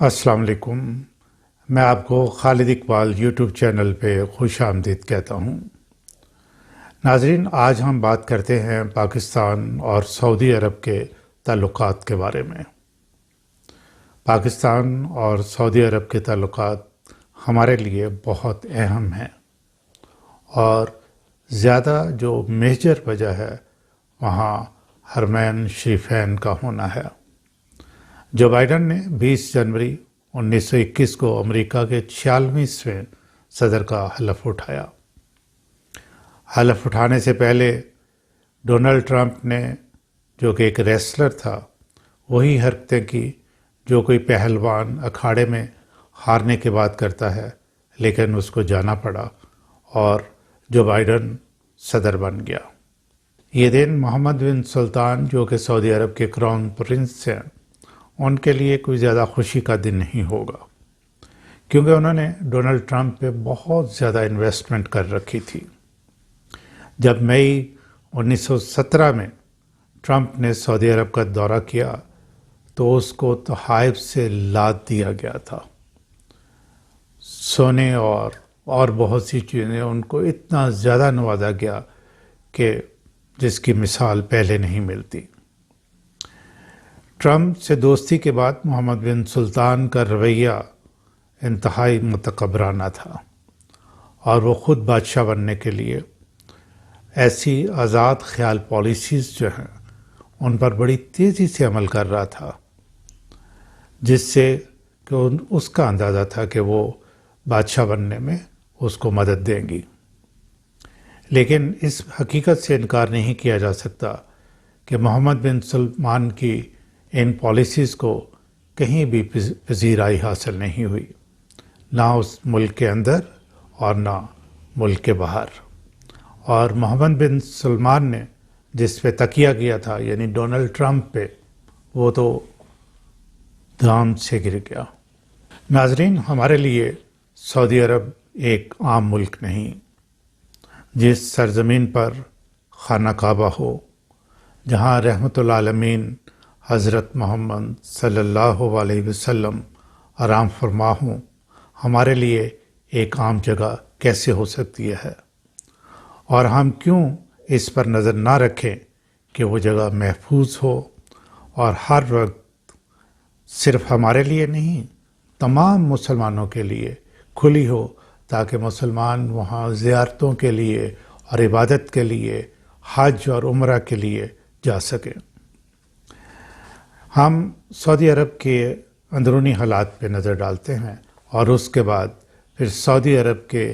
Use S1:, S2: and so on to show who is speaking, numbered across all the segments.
S1: السلام علیکم۔ میں آپ کو خالد اقبال یوٹیوب چینل پہ خوش آمدید کہتا ہوں۔ ناظرین، آج ہم بات کرتے ہیں پاکستان اور سعودی عرب کے تعلقات کے بارے میں۔ پاکستان اور سعودی عرب کے تعلقات ہمارے لیے بہت اہم ہیں، اور زیادہ جو میجر وجہ ہے وہاں حرمین شریفین کا ہونا ہے۔ جو بائیڈن نے 20 جنوری 1921 کو امریکہ کے 46ویں صدر کا حلف اٹھایا۔ حلف اٹھانے سے پہلے ڈونلڈ ٹرمپ نے، جو کہ ایک ریسلر تھا، وہی حرکتیں کی جو کوئی پہلوان اکھاڑے میں ہارنے کے بعد کرتا ہے، لیکن اس کو جانا پڑا اور جو بائیڈن صدر بن گیا۔ یہ دن محمد بن سلطان، جو کہ سعودی عرب کے کراؤن پرنس ہیں، ان کے لیے کوئی زیادہ خوشی کا دن نہیں ہوگا، کیونکہ انہوں نے ڈونلڈ ٹرمپ پہ بہت زیادہ انویسٹمنٹ کر رکھی تھی۔ جب مئی 1917 میں ٹرمپ نے سعودی عرب کا دورہ کیا تو اس کو تحائف سے لاد دیا گیا تھا۔ سونے اور بہت سی چیزیں ان کو اتنا زیادہ نوازا گیا کہ جس کی مثال پہلے نہیں ملتی۔ ٹرمپ سے دوستی کے بعد محمد بن سلطان کا رویہ انتہائی متکبرانہ تھا، اور وہ خود بادشاہ بننے کے لیے ایسی آزاد خیال پالیسیز جو ہیں ان پر بڑی تیزی سے عمل کر رہا تھا، جس سے کہ اس کا اندازہ تھا کہ وہ بادشاہ بننے میں اس کو مدد دیں گی۔ لیکن اس حقیقت سے انکار نہیں کیا جا سکتا کہ محمد بن سلمان کی ان پالیسیز کو کہیں بھی پذیرائی حاصل نہیں ہوئی، نہ اس ملک کے اندر اور نہ ملک کے باہر۔ اور محمد بن سلمان نے جس پہ تکیہ کیا تھا، یعنی ڈونلڈ ٹرمپ پہ، وہ تو دھام سے گر گیا۔ ناظرین، ہمارے لیے سعودی عرب ایک عام ملک نہیں۔ جس سرزمین پر خانہ کعبہ ہو، جہاں رحمت العالمین حضرت محمد صلی اللہ علیہ وسلم آرام فرما ہوں، ہمارے لیے ایک عام جگہ کیسے ہو سکتی ہے؟ اور ہم کیوں اس پر نظر نہ رکھیں کہ وہ جگہ محفوظ ہو اور ہر وقت صرف ہمارے لیے نہیں، تمام مسلمانوں کے لیے کھلی ہو، تاکہ مسلمان وہاں زیارتوں کے لیے اور عبادت کے لیے، حج اور عمرہ کے لیے جا سکیں۔ ہم سعودی عرب کے اندرونی حالات پہ نظر ڈالتے ہیں، اور اس کے بعد پھر سعودی عرب کے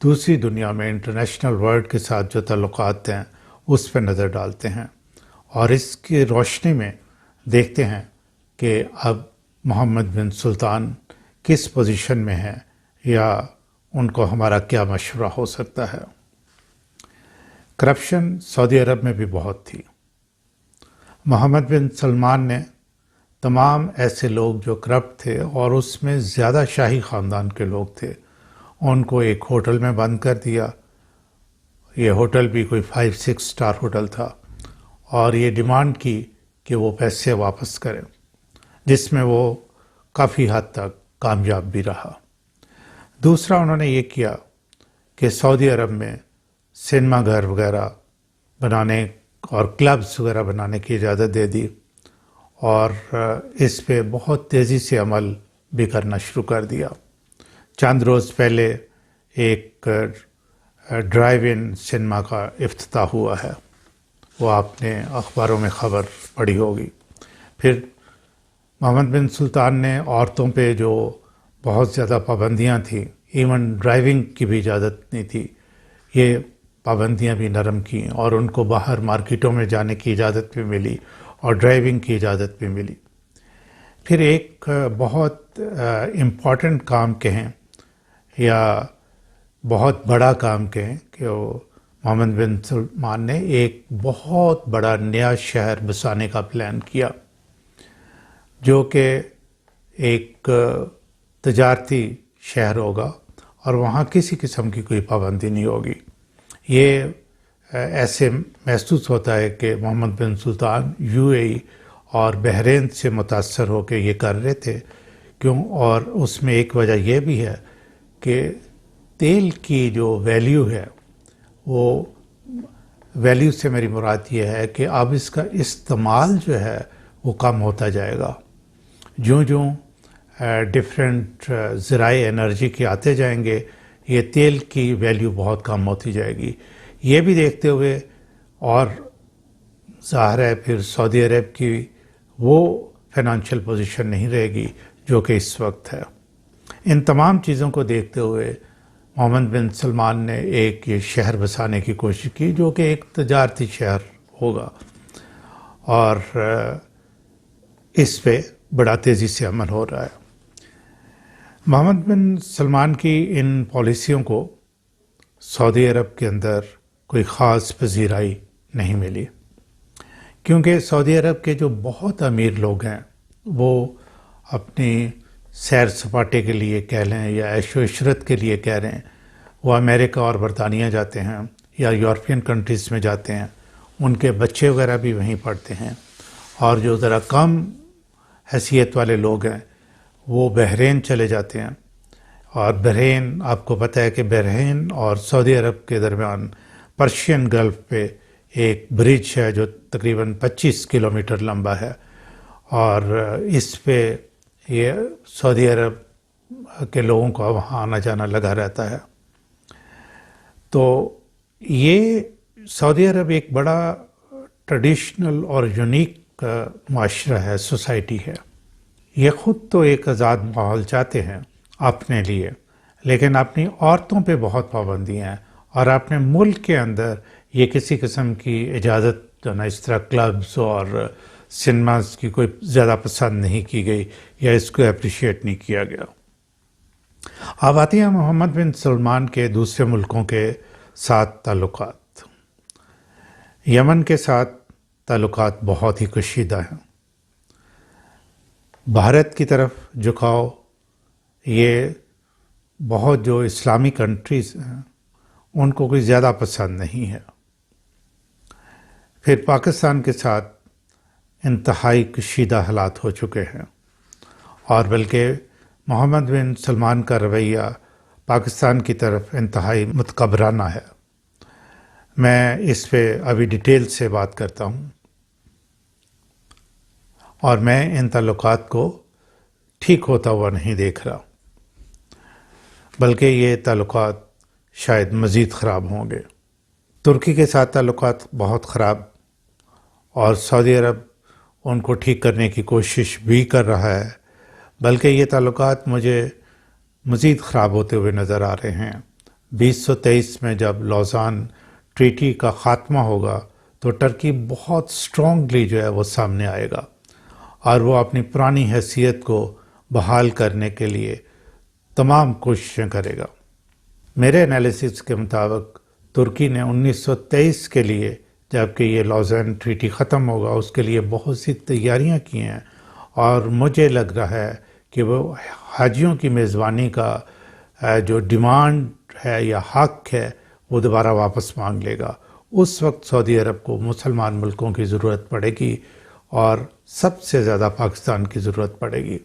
S1: دوسری دنیا میں انٹرنیشنل ورلڈ کے ساتھ جو تعلقات ہیں اس پہ نظر ڈالتے ہیں، اور اس کی روشنی میں دیکھتے ہیں کہ اب محمد بن سلطان کس پوزیشن میں ہیں، یا ان کو ہمارا کیا مشورہ ہو سکتا ہے۔ کرپشن سعودی عرب میں بھی بہت تھی۔ محمد بن سلمان نے تمام ایسے لوگ جو کرپٹ تھے، اور اس میں زیادہ شاہی خاندان کے لوگ تھے، ان کو ایک ہوٹل میں بند کر دیا۔ یہ ہوٹل بھی کوئی 5-6 اسٹار ہوٹل تھا، اور یہ ڈیمانڈ کی کہ وہ پیسے واپس کریں، جس میں وہ کافی حد تک کامیاب بھی رہا۔ دوسرا، انہوں نے یہ کیا کہ سعودی عرب میں سنیما گھر وغیرہ بنانے اور کلبز وغیرہ بنانے کی اجازت دے دی، اور اس پہ بہت تیزی سے عمل بھی کرنا شروع کر دیا۔ چند روز پہلے ایک ڈرائیو ان سنیما کا افتتاح ہوا ہے، وہ آپ نے اخباروں میں خبر پڑھی ہوگی۔ پھر محمد بن سلطان نے عورتوں پہ جو بہت زیادہ پابندیاں تھیں، ایون ڈرائیونگ کی بھی اجازت نہیں تھی، یہ پابندیاں بھی نرم کیں، اور ان کو باہر مارکیٹوں میں جانے کی اجازت بھی ملی اور ڈرائیونگ کی اجازت بھی ملی۔ پھر ایک بہت امپورٹنٹ کام کہیں یا بہت بڑا کام کہیں کہ وہ محمد بن سلمان نے ایک بہت بڑا نیا شہر بسانے کا پلان کیا، جو کہ ایک تجارتی شہر ہوگا، اور وہاں کسی قسم کی کوئی پابندی نہیں ہوگی۔ یہ ایسے محسوس ہوتا ہے کہ محمد بن سلطان UAE اور بحرین سے متاثر ہو کے یہ کر رہے تھے، کیوں؟ اور اس میں ایک وجہ یہ بھی ہے کہ تیل کی جو ویلیو ہے، وہ ویلیو سے میری مراد یہ ہے کہ اب اس کا استعمال جو ہے وہ کم ہوتا جائے گا. جوں جوں ڈفرینٹ ذرائع انرجی کے آتے جائیں گے، یہ تیل کی ویلیو بہت کم ہوتی جائے گی. یہ بھی دیکھتے ہوئے، اور ظاہر ہے پھر سعودی عرب کی وہ فائنانشیل پوزیشن نہیں رہے گی جو کہ اس وقت ہے. ان تمام چیزوں کو دیکھتے ہوئے محمد بن سلمان نے ایک یہ شہر بسانے کی کوشش کی جو کہ ایک تجارتی شہر ہوگا، اور اس پہ بڑا تیزی سے عمل ہو رہا ہے. محمد بن سلمان کی ان پالیسیوں کو سعودی عرب کے اندر کوئی خاص پذیرائی نہیں ملی، کیونکہ سعودی عرب کے جو بہت امیر لوگ ہیں وہ اپنی سیر سپاٹے کے لیے کہہ لیں یا عیش و عشرت کے لیے کہہ رہے ہیں، وہ امریکہ اور برطانیہ جاتے ہیں یا یورپین کنٹریز میں جاتے ہیں. ان کے بچے وغیرہ بھی وہیں پڑھتے ہیں. اور جو ذرا کم حیثیت والے لوگ ہیں وہ بحرین چلے جاتے ہیں. اور بحرین، آپ کو پتہ ہے کہ بحرین اور سعودی عرب کے درمیان پرشین گلف پہ ایک برج ہے جو تقریباً 25 کلومیٹر لمبا ہے، اور اس پہ یہ سعودی عرب کے لوگوں کا وہاں آنا جانا لگا رہتا ہے. تو یہ سعودی عرب ایک بڑا ٹریڈیشنل اور یونیک معاشرہ ہے، سوسائٹی ہے. یہ خود تو ایک آزاد ماحول چاہتے ہیں اپنے لیے، لیکن اپنی عورتوں پہ بہت پابندیاں ہیں، اور اپنے ملک کے اندر یہ کسی قسم کی اجازت جو نا اس طرح کلبز اور سنیماز کی کوئی زیادہ پسند نہیں کی گئی یا اس کو اپریشیٹ نہیں کیا گیا. اب آتے ہیں محمد بن سلمان کے دوسرے ملکوں کے ساتھ تعلقات. یمن کے ساتھ تعلقات بہت ہی کشیدہ ہیں. بھارت کی طرف جھکاؤ یہ بہت جو اسلامی کنٹریز ہیں ان کو کوئی زیادہ پسند نہیں ہے. پھر پاکستان کے ساتھ انتہائی کشیدہ حالات ہو چکے ہیں، اور بلکہ محمد بن سلمان کا رویہ پاکستان کی طرف انتہائی متکبرانہ ہے. میں اس پہ ابھی ڈیٹیل سے بات کرتا ہوں، اور میں ان تعلقات کو ٹھیک ہوتا ہوا نہیں دیکھ رہا، بلکہ یہ تعلقات شاید مزید خراب ہوں گے. ترکی کے ساتھ تعلقات بہت خراب، اور سعودی عرب ان کو ٹھیک کرنے کی کوشش بھی کر رہا ہے، بلکہ یہ تعلقات مجھے مزید خراب ہوتے ہوئے نظر آ رہے ہیں. 2023 میں جب لوزان ٹریٹی کا خاتمہ ہوگا تو ٹرکی بہت سٹرونگلی جو ہے وہ سامنے آئے گا، اور وہ اپنی پرانی حیثیت کو بحال کرنے کے لیے تمام کوششیں کرے گا. میرے انالیسس کے مطابق ترکی نے 1923 کے لیے، جبکہ یہ لوزان ٹریٹی ختم ہوگا، اس کے لیے بہت سی تیاریاں کی ہیں، اور مجھے لگ رہا ہے کہ وہ حاجیوں کی میزبانی کا جو ڈیمانڈ ہے یا حق ہے وہ دوبارہ واپس مانگ لے گا. اس وقت سعودی عرب کو مسلمان ملکوں کی ضرورت پڑے گی، اور سب سے زیادہ پاکستان کی ضرورت پڑے گی.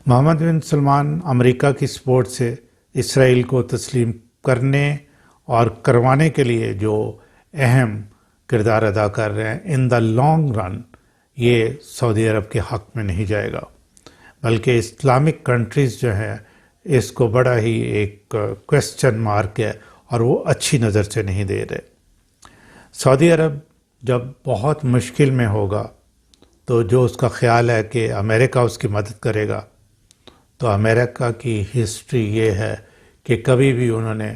S1: محمد بن سلمان امریکہ کی سپورٹ سے اسرائیل کو تسلیم کرنے اور کروانے کے لیے جو اہم کردار ادا کر رہے ہیں، ان دا لانگ رن یہ سعودی عرب کے حق میں نہیں جائے گا، بلکہ اسلامک کنٹریز جو ہیں اس کو بڑا ہی ایک کویسچن مارک ہے، اور وہ اچھی نظر سے نہیں دے رہے. سعودی عرب جب بہت مشکل میں ہوگا تو جو اس کا خیال ہے کہ امریکہ اس کی مدد کرے گا، تو امریکہ کی ہسٹری یہ ہے کہ کبھی بھی انہوں نے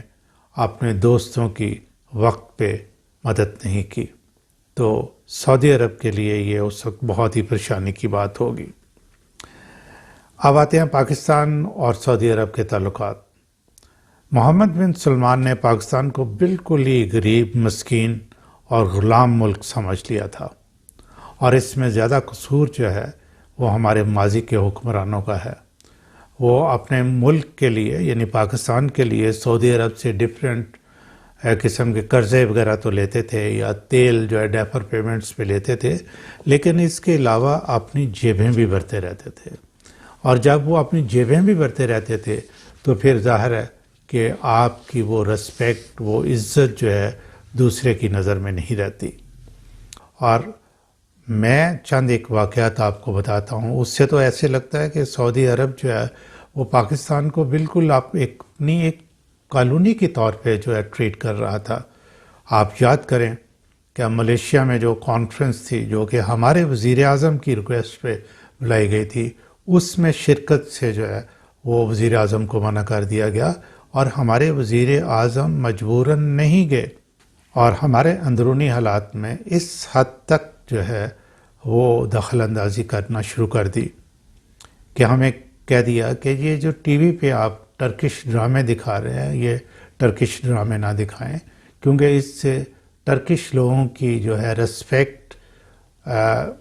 S1: اپنے دوستوں کی وقت پہ مدد نہیں کی. تو سعودی عرب کے لیے یہ اس وقت بہت ہی پریشانی کی بات ہوگی. اب آتے ہیں پاکستان اور سعودی عرب کے تعلقات. محمد بن سلمان نے پاکستان کو بالکل ہی غریب، مسکین اور غلام ملک سمجھ لیا تھا، اور اس میں زیادہ قصور جو ہے وہ ہمارے ماضی کے حکمرانوں کا ہے. وہ اپنے ملک کے لیے یعنی پاکستان کے لیے سعودی عرب سے ڈفرینٹ قسم کے قرضے وغیرہ تو لیتے تھے، یا تیل جو ہے ڈیفر پیمنٹس پہ لیتے تھے، لیکن اس کے علاوہ اپنی جیبیں بھی بھرتے رہتے تھے. اور جب وہ اپنی جیبیں بھی بھرتے رہتے تھے تو پھر ظاہر ہے کہ آپ کی وہ رسپیکٹ، وہ عزت جو ہے دوسرے کی نظر میں نہیں رہتی۔ اور میں چند ایک واقعات آپ کو بتاتا ہوں، اس سے تو ایسے لگتا ہے کہ سعودی عرب جو ہے وہ پاکستان کو بالکل آپ اپنی ایک کالونی کے طور پہ جو ہے ٹریٹ کر رہا تھا۔ آپ یاد کریں کہ ملیشیا میں جو کانفرنس تھی، جو کہ ہمارے وزیر اعظم کی ریکویسٹ پہ بلائی گئی تھی، اس میں شرکت سے جو ہے وہ وزیر اعظم کو منع کر دیا گیا، اور ہمارے وزیر اعظم مجبوراً نہیں گئے، اور ہمارے اندرونی حالات میں اس حد تک جو ہے وہ دخل اندازی کرنا شروع کر دی کہ ہمیں کہہ دیا کہ یہ جو ٹی وی پہ آپ ٹرکش ڈرامے دکھا رہے ہیں، یہ ٹرکش ڈرامے نہ دکھائیں، کیونکہ اس سے ٹرکش لوگوں کی جو ہے رسپیکٹ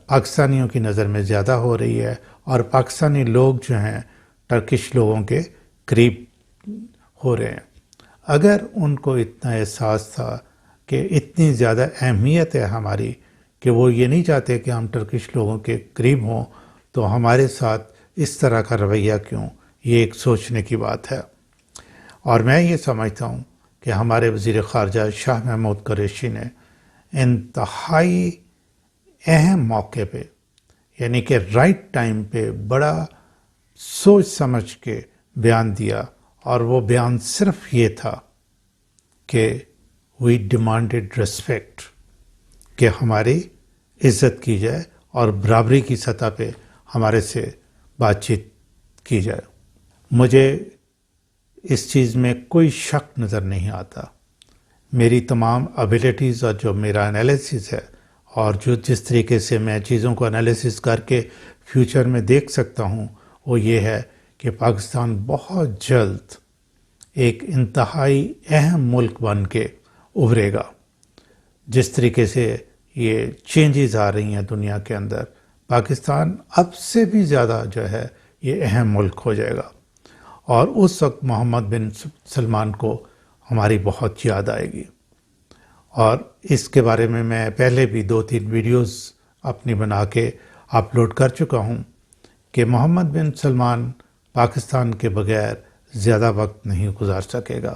S1: پاکستانیوں کی نظر میں زیادہ ہو رہی ہے، اور پاکستانی لوگ جو ہیں ٹرکش لوگوں کے قریب ہو رہے ہیں۔ اگر ان کو اتنا احساس تھا کہ اتنی زیادہ اہمیت ہے ہماری کہ وہ یہ نہیں چاہتے کہ ہم ٹرکش لوگوں کے قریب ہوں، تو ہمارے ساتھ اس طرح کا رویہ کیوں؟ یہ ایک سوچنے کی بات ہے۔ اور میں یہ سمجھتا ہوں کہ ہمارے وزیر خارجہ شاہ محمود قریشی نے انتہائی اہم موقع پہ، یعنی کہ رائٹ ٹائم پہ بڑا سوچ سمجھ کے بیان دیا، اور وہ بیان صرف یہ تھا کہ وی ڈیمانڈڈ ریسپیکٹ، کہ ہماری عزت کی جائے اور برابری کی سطح پہ ہمارے سے بات چیت کی جائے۔ مجھے اس چیز میں کوئی شک نظر نہیں آتا۔ میری تمام ابیلٹیز اور جو میرا انالیسس ہے، اور جو جس طریقے سے میں چیزوں کو انالیسس کر کے فیوچر میں دیکھ سکتا ہوں، وہ یہ ہے کہ پاکستان بہت جلد ایک انتہائی اہم ملک بن کے ابھرے گا۔ جس طریقے سے یہ چینجز آ رہی ہیں دنیا کے اندر، پاکستان اب سے بھی زیادہ جو ہے یہ اہم ملک ہو جائے گا، اور اس وقت محمد بن سلمان کو ہماری بہت یاد آئے گی۔ اور اس کے بارے میں میں پہلے بھی 2-3 ویڈیوز اپنی بنا کے اپلوڈ کر چکا ہوں کہ محمد بن سلمان پاکستان کے بغیر زیادہ وقت نہیں گزار سکے گا۔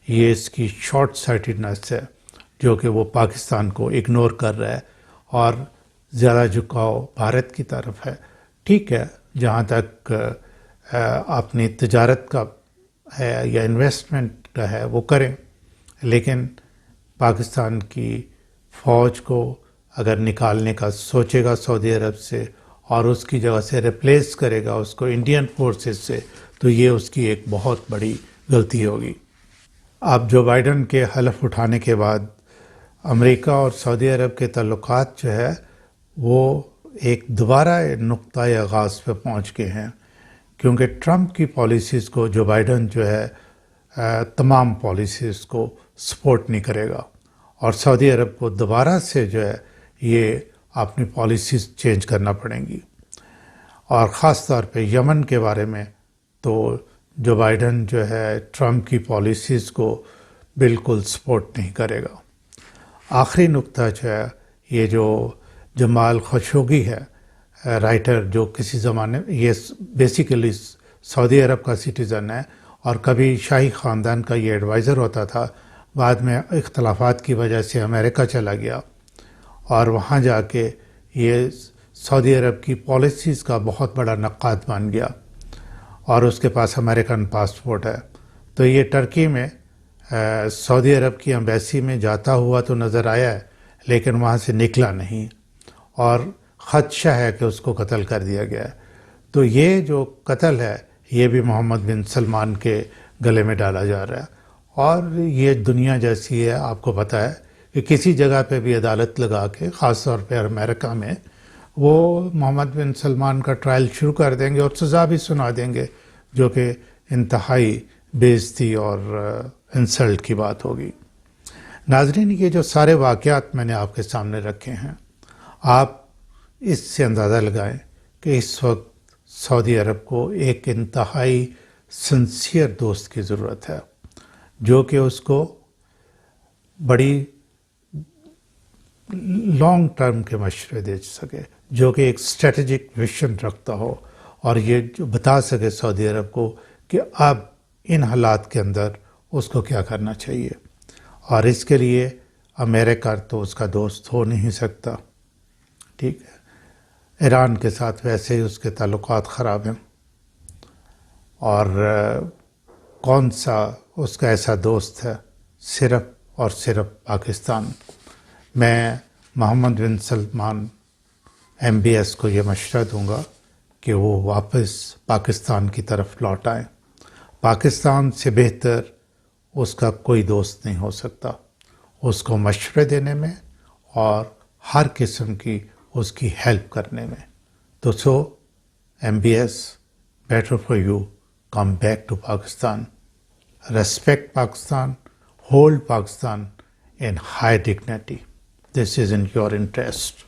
S1: یہ اس کی شارٹ سائٹڈنس ہے جو کہ وہ پاکستان کو اگنور کر رہا ہے، اور زیادہ جھکاؤ بھارت کی طرف ہے۔ ٹھیک ہے، جہاں تک اپنی تجارت کا ہے یا انویسٹمنٹ کا ہے وہ کریں، لیکن پاکستان کی فوج کو اگر نکالنے کا سوچے گا سعودی عرب سے، اور اس کی جگہ سے ریپلیس کرے گا اس کو انڈین فورسز سے، تو یہ اس کی ایک بہت بڑی غلطی ہوگی۔ اب جو بائیڈن کے حلف اٹھانے کے بعد امریکہ اور سعودی عرب کے تعلقات جو ہے وہ ایک دوبارہ نقطۂ آغاز پہ پہنچ گئے ہیں، کیونکہ ٹرمپ کی پالیسیز کو جو بائیڈن جو ہے تمام پالیسیز کو سپورٹ نہیں کرے گا، اور سعودی عرب کو دوبارہ سے جو ہے یہ اپنی پالیسیز چینج کرنا پڑیں گی۔ اور خاص طور پہ یمن کے بارے میں تو جو بائیڈن جو ہے ٹرمپ کی پالیسیز کو بالکل سپورٹ نہیں کرے گا۔ آخری نقطہ جو ہے، یہ جو جمال خاشقجی ہے، رائٹر جو کسی زمانے یہ بیسیکلی سعودی عرب کا سٹیزن ہے، اور کبھی شاہی خاندان کا یہ ایڈوائزر ہوتا تھا، بعد میں اختلافات کی وجہ سے امریکہ چلا گیا، اور وہاں جا کے یہ سعودی عرب کی پالیسیز کا بہت بڑا نقاد بن گیا، اور اس کے پاس امریکن پاسپورٹ ہے۔ تو یہ ٹرکی میں سعودی عرب کی ایمبیسی میں جاتا ہوا تو نظر آیا ہے، لیکن وہاں سے نکلا نہیں، اور خدشہ ہے کہ اس کو قتل کر دیا گیا ہے۔ تو یہ جو قتل ہے یہ بھی محمد بن سلمان کے گلے میں ڈالا جا رہا ہے، اور یہ دنیا جیسی ہے، آپ کو پتہ ہے کہ کسی جگہ پہ بھی عدالت لگا کے، خاص طور پہ امریکہ میں، وہ محمد بن سلمان کا ٹرائل شروع کر دیں گے اور سزا بھی سنا دیں گے، جو کہ انتہائی بے عزتی اور انسلٹ کی بات ہوگی۔ ناظرین، یہ جو سارے واقعات میں نے آپ کے سامنے رکھے ہیں، آپ اس سے اندازہ لگائیں کہ اس وقت سعودی عرب کو ایک انتہائی سنسیئر دوست کی ضرورت ہے، جو کہ اس کو بڑی لانگ ٹرم کے مشورے دے سکے، جو کہ ایک اسٹریٹجک ویژن رکھتا ہو، اور یہ جو بتا سکے سعودی عرب کو کہ اب ان حالات کے اندر اس کو کیا کرنا چاہیے. اور اس کے لیے امریکہ تو اس کا دوست ہو نہیں سکتا. ٹھیک ہے. ایران کے ساتھ ویسے ہی اس کے تعلقات خراب ہیں، اور کون سا اس کا ایسا دوست ہے؟ صرف اور صرف پاکستان. میں محمد بن سلمان MBS کو یہ مشورہ دوں گا کہ وہ واپس پاکستان کی طرف لوٹ آئیں. پاکستان سے بہتر اس کا کوئی دوست نہیں ہو سکتا اس کو مشورے دینے میں اور ہر قسم کی اس کی ہیلپ کرنے میں. تو MBS, better for you, come back to Pakistan. Respect Pakistan, hold Pakistan in high dignity. This is in your interest.